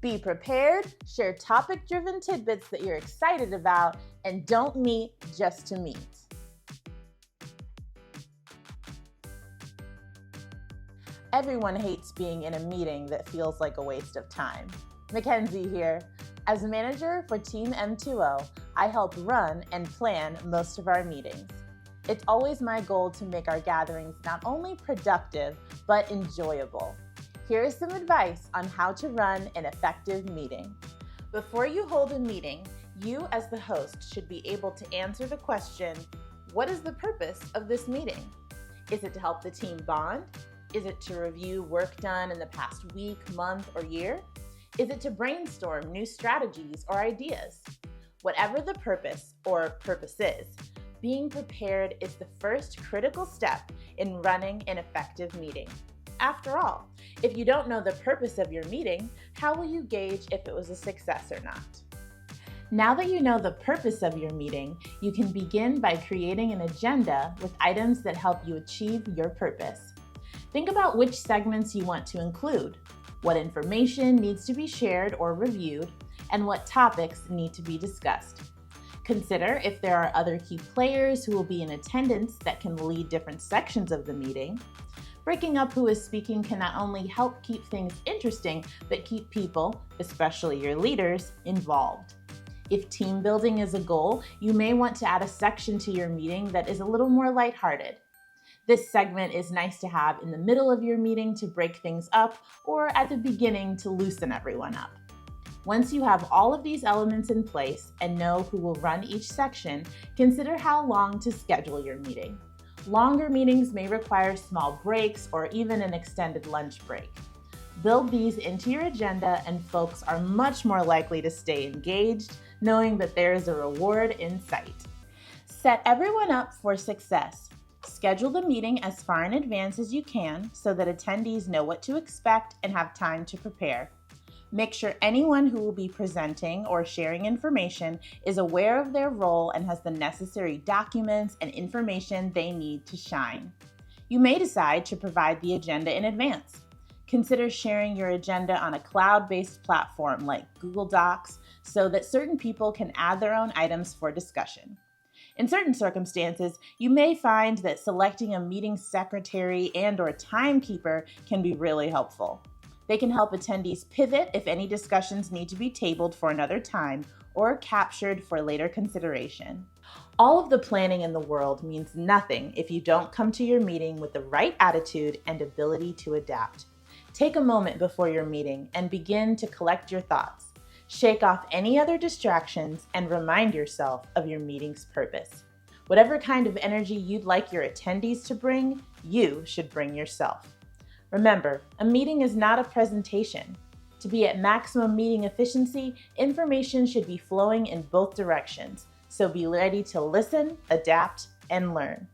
Be prepared, share topic-driven tidbits that you're excited about, and don't meet just to meet. Everyone hates being in a meeting that feels like a waste of time. Mackenzie here. As manager for Team M2O, I help run and plan most of our meetings. It's always my goal to make our gatherings not only productive, but enjoyable. Here is some advice on how to run an effective meeting. Before you hold a meeting, you as the host should be able to answer the question, what is the purpose of this meeting? Is it to help the team bond? Is it to review work done in the past week, month, or year? Is it to brainstorm new strategies or ideas? Whatever the purpose or purposes, being prepared is the first critical step in running an effective meeting. After all, if you don't know the purpose of your meeting, how will you gauge if it was a success or not? Now that you know the purpose of your meeting, you can begin by creating an agenda with items that help you achieve your purpose. Think about which segments you want to include, what information needs to be shared or reviewed, and what topics need to be discussed. Consider if there are other key players who will be in attendance that can lead different sections of the meeting. Breaking up who is speaking can not only help keep things interesting, but keep people, especially your leaders, involved. If team building is a goal, you may want to add a section to your meeting that is a little more lighthearted. This segment is nice to have in the middle of your meeting to break things up or at the beginning to loosen everyone up. Once you have all of these elements in place and know who will run each section, consider how long to schedule your meeting. Longer meetings may require small breaks or even an extended lunch break. Build these into your agenda and folks are much more likely to stay engaged, knowing that there is a reward in sight. Set everyone up for success. Schedule the meeting as far in advance as you can so that attendees know what to expect and have time to prepare. Make sure anyone who will be presenting or sharing information is aware of their role and has the necessary documents and information they need to shine. You may decide to provide the agenda in advance. Consider sharing your agenda on a cloud-based platform like Google Docs so that certain people can add their own items for discussion. In certain circumstances, you may find that selecting a meeting secretary and/or timekeeper can be really helpful. They can help attendees pivot if any discussions need to be tabled for another time or captured for later consideration. All of the planning in the world means nothing if you don't come to your meeting with the right attitude and ability to adapt. Take a moment before your meeting and begin to collect your thoughts. Shake off any other distractions and remind yourself of your meeting's purpose. Whatever kind of energy you'd like your attendees to bring, you should bring yourself. Remember, a meeting is not a presentation. To be at maximum meeting efficiency, information should be flowing in both directions, so be ready to listen, adapt, and learn.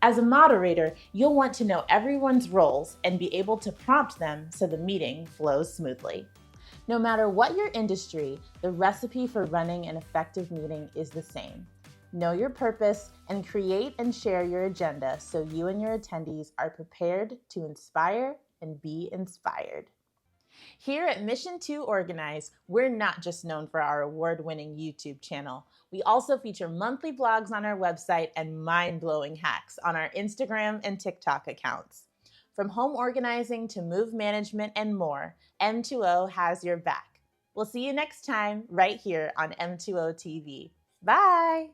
As a moderator, you'll want to know everyone's roles and be able to prompt them so the meeting flows smoothly. No matter what your industry, the recipe for running an effective meeting is the same. Know your purpose and create and share your agenda so you and your attendees are prepared to inspire and be inspired. Here at Mission to Organize, we're not just known for our award-winning YouTube channel. We also feature monthly blogs on our website and mind-blowing hacks on our Instagram and TikTok accounts. From home organizing to move management and more, M2O has your back. We'll see you next time right here on M2O TV. Bye!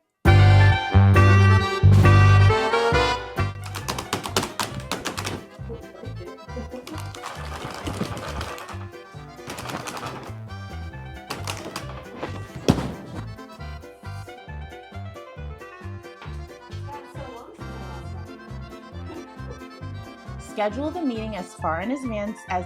Schedule the meeting as far in advance as